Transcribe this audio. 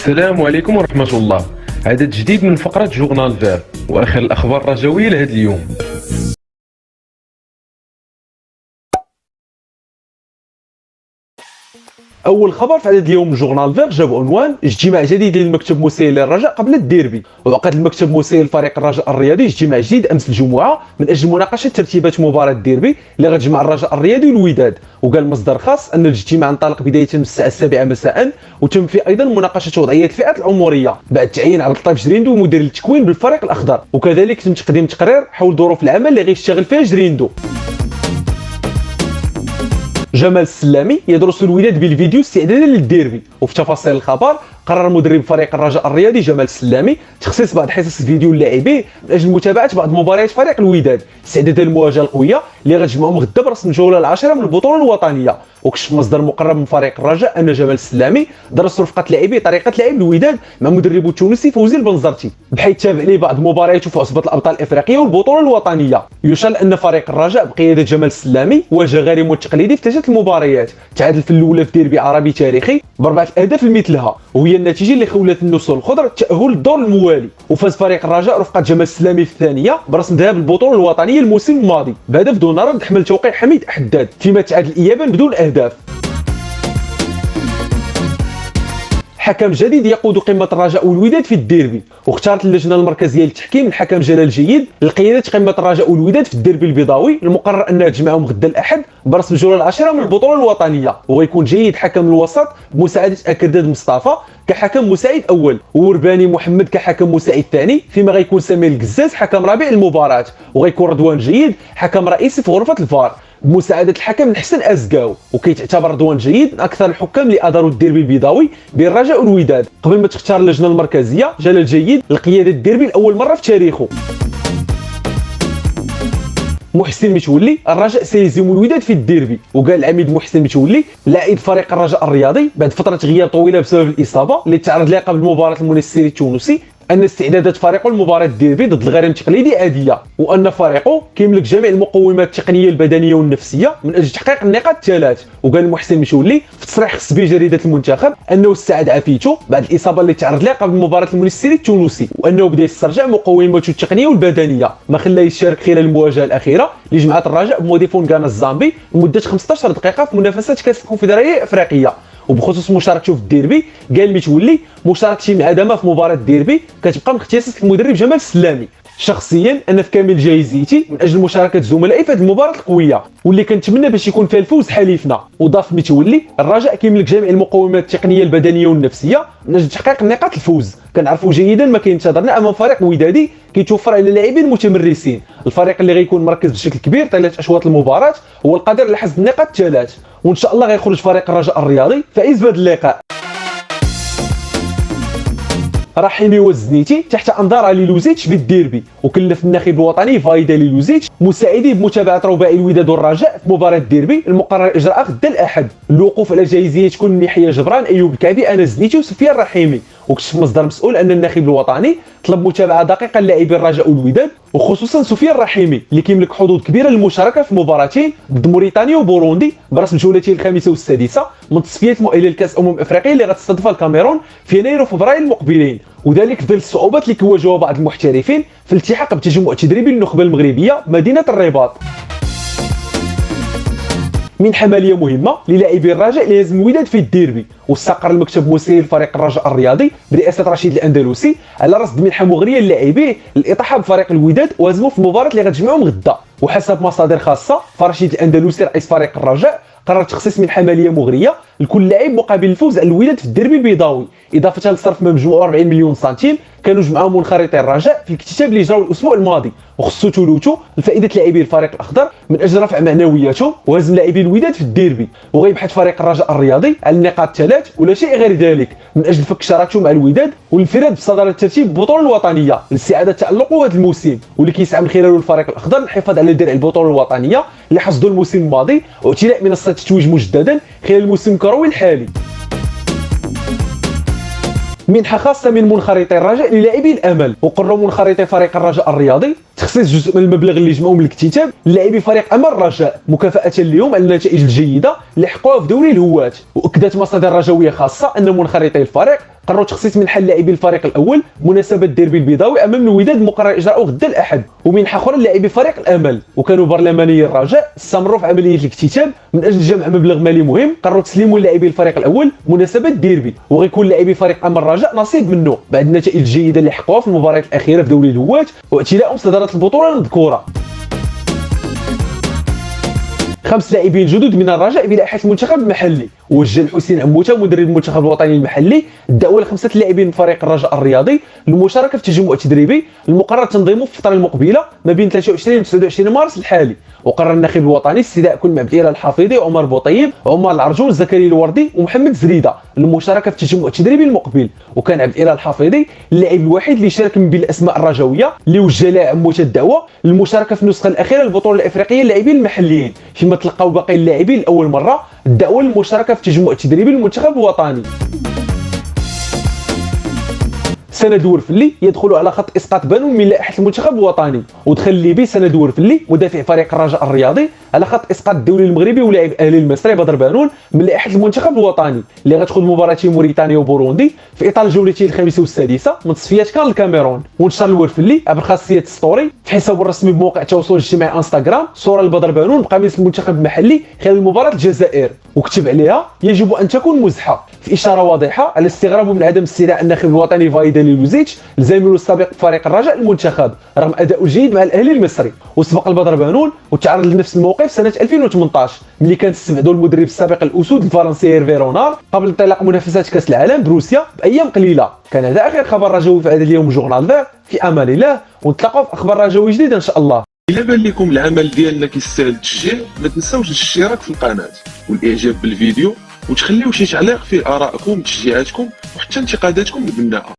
السلام عليكم ورحمة الله. عدد جديد من فقرة جورنال فير وآخر الأخبار الرجوية لهذا اليوم. اول خبر في عدد اليوم من جورنال فير جاب عنوان اجتماع جديد للمكتب المسير للرجاء قبل الديربي. وعقد المكتب المسير لفريق الرجاء الرياضي اجتماع جديد امس الجمعه من اجل مناقشه ترتيبات مباراه الديربي اللي غتجمع الرجاء الرياضي والوداد. وقال مصدر خاص ان الاجتماع انطلق بدايه من الساعه 7 مساء، وتم فيه ايضا مناقشه وضعيه الفئات العمريه بعد تعيين عبد اللطيف جريندو مدير التكوين بالفريق الاخضر، وكذلك تم تقديم تقرير حول ظروف العمل اللي غيشتغل فيها جريندو. جمال السلامي يدرس الوداد بالفيديو استعدادا للديربي. وفي تفاصيل الخبر قرر مدرب فريق الرجاء الرياضي جمال السلامي تخصيص بعض حصص الفيديو اللاعبين من اجل متابعه بعض مباريات فريق الوداد استعدادا للمواجهه القويه اللي غتجمعهم غدا برسم الجوله العاشره من البطوله الوطنيه. وكشف مصدر مقرب من فريق الرجاء ان جمال السلامي درس رفقه لاعبي طريقه لعب الوداد مع مدربه التونسي فوزي البنزرتي، بحيث تابع ليه بعض مبارياته في عصبه الابطال الافريقيه والبطوله الوطنيه. يشار ان فريق الرجاء بقياده جمال السلامي واجه غريمه التقليدي في 3 المباريات، تعادل في الاولى في ديربي عربي تاريخي ب4 اهداف لمثلها، وهي النتيجه اللي خولت النسور الخضر التاهل للدور الموالي. وفاز فريق الرجاء رفقه جمال السلامي في الثانيه برسم ذهاب البطوله الوطنيه الموسم الماضي بهدف دون رد حمل توقيع حميد حداد، فيما تعادل ايابا بدون اهداف. حكم جديد يقود قمة الرجاء والوداد في الديربي. واختارت اللجنة المركزية للتحكيم الحكم جلال جيد لقيادة قمة الرجاء والوداد في الديربي البيضاوي المقرر أنها تجمعهم غدا الأحد برسم الجولة العاشرة من البطولة الوطنية. وغيكون جيد حكم الوسط بمساعدة أكرداد مصطفى كحكم مساعد أول، وورباني محمد كحكم مساعد ثاني، فيما غيكون سمير القزاز حكم رابع المباراة، وغيكون رضوان جيد حكم رئيسي في غرفة الفار بمساعدة الحكم الحسن أزكاو. وكيتعتبر رضوان جيد من أكثر الحكام اللي أداروا الديربي البيضاوي بين الرجاء والوداد قبل ما تختار اللجنة المركزية جلال جيد لقيادة الديربي لأول مرة في تاريخه. محسن متولي الرجاء سيهزم الوداد في الديربي. وقال العميد محسن متولي لاعب فريق الرجاء الرياضي بعد فترة غياب طويلة بسبب الإصابة اللي تعرض لها قبل مباراة المنستيري التونسي ان استعدادات فريقه لمباراه الديربي ضد الغريم التقليدي عاديه، وان فريقه كيملك جميع المقومات التقنيه البدنيه والنفسيه من اجل تحقيق النقاط الثلاث. وقال محسن متولي في تصريح خص به جريده المنتخب انه استعاد عافيته بعد الاصابه اللي تعرض لها قبل مباراه المنستيري التونسي، وانه بدا يسترجع مقوماته التقنيه والبدنيه ما خلاه يشارك خلال المواجهه الاخيره اللي جمعت الرجاء بموديفون غانا الزامبي لمده 15 دقيقه في منافسات كاس الكونفدراليه الافريقيه. وبخصوص مشاركته في الديربي قال متولي مشاركتي مع دما في مباراه الديربي كتبقى من اختصاص المدرب جمال السلامي. شخصيا انا في كامل جاهزيتي من اجل مشاركه زملائي في هذه المباراه القويه واللي كنتمنى باش يكون فيها الفوز حليفنا. وضاف متولي الرجاء كيملك جميع المقومات التقنيه البدنيه والنفسيه من اجل تحقيق نقاط الفوز. كنعرفوا جيدا ما كينتظرنا امام فريق ودادي كيتوفر على لاعبين متمرسين. الفريق اللي غيكون مركز بشكل كبير طيله اشواط المباراه هو القادر على حصد النقاط الثلاث، وان شاء الله غيخرج فريق الرجاء الرياضي فائز بهذا اللقاء. رحيمي والزنيتي تحت انظار علي لوزيتش بالديربي. وكلف الناخب الوطني فايدا لوزيتش مساعديه بمتابعه رباعي الوداد والرجاء في مباراه الديربي المقرر اجراءها غدا الاحد. الوقوف على جاهزيه تكون من ناحيه جبران ايوب الكعبي انا زنيتي وسفيان رحيمي. وكشف مصدر مسؤول ان الناخب الوطني طلب متابعه دقيقه للاعبي الرجاء والوداد وخصوصا سفيان رحيمي اللي كيملك حظوظ كبيره للمشاركه في مباراتين ضد موريتانيا وبوروندي برسم جولتين الخامسه والسادسه من تصفيات مؤهله لكاس افريقيا اللي غتستضيفها الكاميرون في يناير وفبراير المقبلين، وذلك في ظل الصعوبات اللي كيواجهوها بعض المحترفين في الالتحاق بتجمع تدريبي للنخبه المغربيه بمدينه الرباط. من حماليه مهمه للاعبي الرجاء اللي لازم الوداد في الديربي. واستقر المكتب المسير لفريق الرجاء الرياضي برئاسه رشيد الاندلسي على رصد منحه مغريه للاعبيه للاطاحه بفريق الوداد وهزمه في المباراه اللي غتجمعهم غدا. وحسب مصادر خاصه فرشيد الاندلسي رئيس فريق الرجاء قرر تخصيص منحه ماليه مغريه لكل لاعب مقابل الفوز على الوداد في الديربي البيضاوي، اضافه لصرف ما مجموعه 40 مليون سنتيم كانوا جمعهم منخرطي الرجاء في الاكتتاب اللي جراو الاسبوع الماضي، وخصو ثلثه لفائده لاعبي الفريق الاخضر من اجل رفع معنوياتهم وهزم لاعبي الوداد في الديربي. وغيبحث فريق الرجاء الرياضي على النقاط الثلاث ولا شيء غير ذلك من اجل فك شراكته مع الوداد والانفراد بصداره ترتيب البطوله الوطنيه لاستعاده تالقه هذا الموسم، واللي كيسعى من خلاله الفريق الاخضر للحفاظ على درع البطوله الوطنيه اللي حصدوا الموسم الماضي واعتلاء منصه التتويج مجددا خلال الموسم الكروي الحالي. منحة خاصة من منخرطي الرجاء للاعبي الأمل، وقرروا منخرطي فريق الرجاء الرياضي تخصيص جزء من المبلغ اللي جمعوا من الاكتتاب للاعبي فريق أمل الرجاء مكافأة لهم على النتائج الجيدة اللي حققوها في دوري الهواة. وأكدت مصادر رجوية خاصة أن منخرطي الفريق قرروا تخصيص منحة للاعبي الفريق الأول مناسبة الديربي البيضاوي أمام الوداد مقرر إجراؤه غدا الأحد، ومنحة أخرى للاعبي فريق الأمل. وكانوا برلماني الرجاء استمروا في عملية الاكتتاب من أجل جمع مبلغ مالي مهم قرروا تسليمه للاعبي الفريق الأول مناسبة الديربي، وغيكون لاعبي فريق أمل الرجاء نصيب منه بعد النتائج الجيدة اللي حققوها في المباريات الأخيرة في دوري الهواة واعتلاء صدارة البطولة المذكورة. 5 لاعبين جدد من الرجاء بلائحة المنتخب المحلي. وجه الحسين عموته مدرب المنتخب الوطني المحلي الدعوة ل5 لاعبين من فريق الرجاء الرياضي للمشاركة في تجمع تدريبي المقرر تنظيمه في الفترة المقبلة ما بين 23 و 29 مارس الحالي. وقرر الناخب الوطني استدعاء كل عبد الاله الحفيظي وعمر بوطيب وعمر العرجول زكريا الوردي ومحمد زريده للمشاركة في التجمع التدريبي المقبل. وكان عبد الاله الحفيظي اللاعب الوحيد اللي شارك من بين الاسماء الرجويه اللي وجه لها عموته الدعوه للمشاركه في النسخه الاخيره للبطوله الافريقيه للاعبين المحليين، فيما تلقاو باقي اللاعبين لاول مره الدعوه للمشاركه في التجمع التدريبي للمنتخب الوطني. سند ورفلي يدخل على خط اسقاط بانون من لائحه المنتخب الوطني. ودخل الليبي سند ورفلي مدافع فريق الرجاء الرياضي على خط اسقاط الدولي المغربي ولاعب الاهلي المصري بدر بانون من لائحه المنتخب الوطني اللي غتخوض مباراتين موريتانيا وبوروندي في اطار الجولتين الخامسه والسادسه من تصفيات كان الكاميرون. ونشر الورفلي عبر خاصيه ستوري في حسابه الرسمي بموقع التواصل الاجتماعي انستغرام صوره لبدر بانون بقميص المنتخب المحلي خلال مباراه الجزائر، وكتب عليها يجب ان تكون مزحه، في اشاره واضحه على استغرابه من عدم استدعاء الناخب الوطني فايدا لوزيتش الزميل السابق في فريق الرجاء المنتخب رغم اداؤه الجيد مع الاهلي المصري. وسبق البدر بانون وتعرض لنفس الموقف سنه 2018 ملي كان استبعدوا المدرب السابق الاسود الفرنسي هيرفي رونار قبل انطلاق منافسات كاس العالم بروسيا بايام قليله. كان هذا اخر خبر رجوي في هذا اليوم جورنال فير، في امان الله ونتلاقاو في اخبار رجوي جديده ان شاء الله. إلا بان لكم العمل ديالنا كيستاهل التشجيع ما تنساوش الاشتراك في القناه والاعجاب بالفيديو وتخليو شي تعليق فيه ارائكم وتشجيعاتكم وحتى انتقاداتكم البناءه.